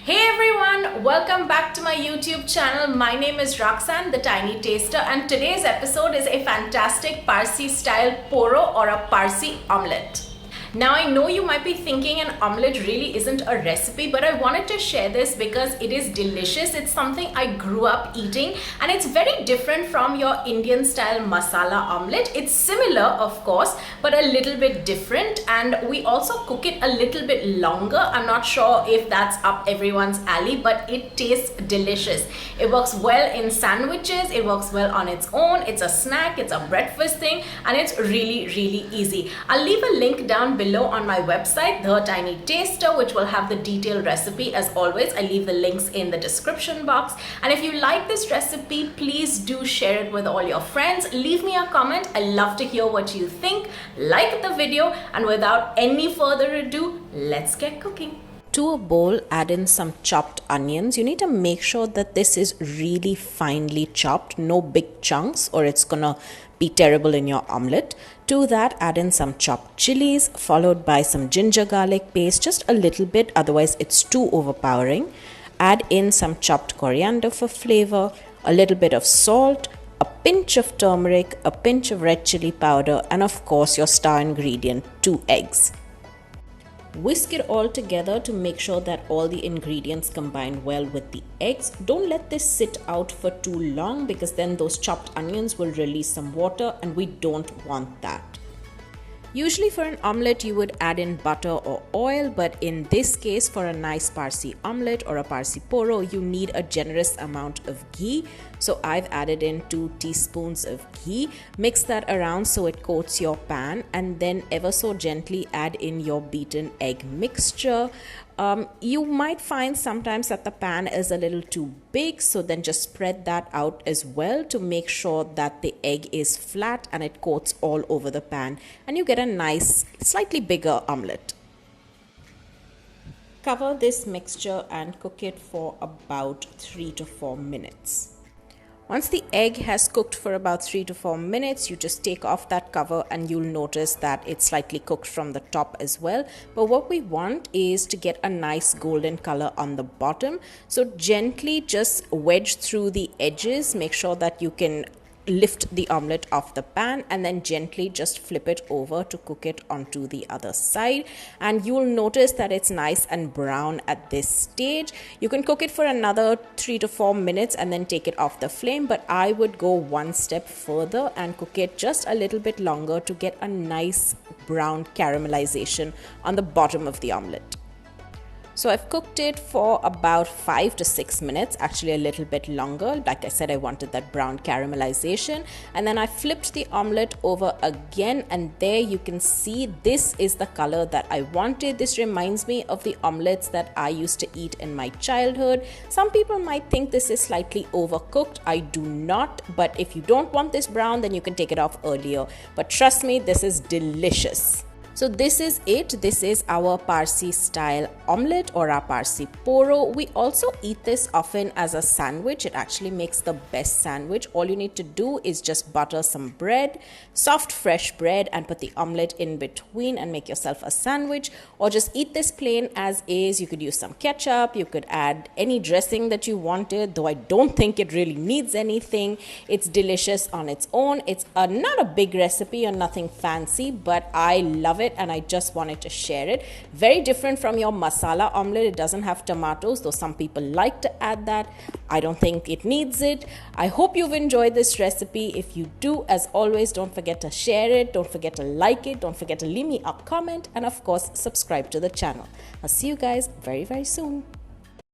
Hey everyone, welcome back to my YouTube channel. My name is Roxanne, the Tiny Taster, and today's episode is a fantastic Parsi style poro or a Parsi omelette. Now I know you might be thinking an omelette really isn't a recipe, but I wanted to share this because it is delicious. It's something I grew up eating and it's very different from your Indian style masala omelette. It's similar of course, but a little bit different, and we also cook it a little bit longer. I'm not sure if that's up everyone's alley, but it tastes delicious. It works well in sandwiches, it works well on its own, it's a snack, it's a breakfast thing, and it's really easy. I'll leave a link down below on my website, The Tiny Taster, which will have the detailed recipe. As always, I leave the links in the description box. And if you like this recipe, please do share it with all your friends. Leave me a comment. I love to hear what you think. Like the video, and without any further ado, let's get cooking. To a bowl, add in some chopped onions. You need to make sure that this is really finely chopped, no big chunks, or it's gonna be terrible in your omelette. To that, add in some chopped chilies, followed by some ginger garlic paste, just a little bit, otherwise it's too overpowering. Add in some chopped coriander for flavor, a little bit of salt, a pinch of turmeric, a pinch of red chili powder, and of course your star ingredient, 2 eggs. Whisk it all together to make sure that all the ingredients combine well with the eggs. Don't let this sit out for too long because then those chopped onions will release some water and we don't want that. Usually for an omelette you would add in butter or oil, but in this case for a nice Parsi omelette or a Parsi Poro you need a generous amount of ghee. So I've added in 2 teaspoons of ghee. Mix that around so it coats your pan, and then ever so gently add in your beaten egg mixture. You might find sometimes that the pan is a little too big, so then just spread that out as well to make sure that the egg is flat and it coats all over the pan, and you get a nice, slightly bigger omelette. Cover this mixture and cook it for about 3 to 4 minutes. Once the egg has cooked for about 3 to 4 minutes, you just take off that cover and you'll notice that it's slightly cooked from the top as well. But what we want is to get a nice golden color on the bottom. So gently just wedge through the edges, make sure that you can lift the omelette off the pan, and then gently just flip it over to cook it onto the other side, and you will notice that it's nice and brown at this stage. You can cook it for another 3 to 4 minutes and then take it off the flame, but I would go one step further and cook it just a little bit longer to get a nice brown caramelization on the bottom of the omelette. So I've cooked it for about 5 to 6 minutes, actually a little bit longer. Like I said, I wanted that brown caramelization, and then I flipped the omelette over again, and there you can see this is the color that I wanted. This reminds me of the omelettes that I used to eat in my childhood. Some people might think this is slightly overcooked. I do not, but if you don't want this brown, then you can take it off earlier. But trust me, this is delicious. So this is it. This is our Parsi style omelette or our Parsi Poro. We also eat this often as a sandwich. It actually makes the best sandwich. All you need to do is just butter some bread, soft fresh bread, and put the omelette in between and make yourself a sandwich, or just eat this plain as is. You could use some ketchup, you could add any dressing that you wanted, though I don't think it really needs anything. It's delicious on its own. It's not a big recipe or nothing fancy, but I love it and I just wanted to share it. Very different from your masala omelette. It doesn't have tomatoes, though some people like to add that. I don't think it needs it. I hope you've enjoyed this recipe. If you do, as always, don't forget to share it, don't forget to like it, don't forget to leave me a comment, and of course subscribe to the channel. I'll see you guys very soon.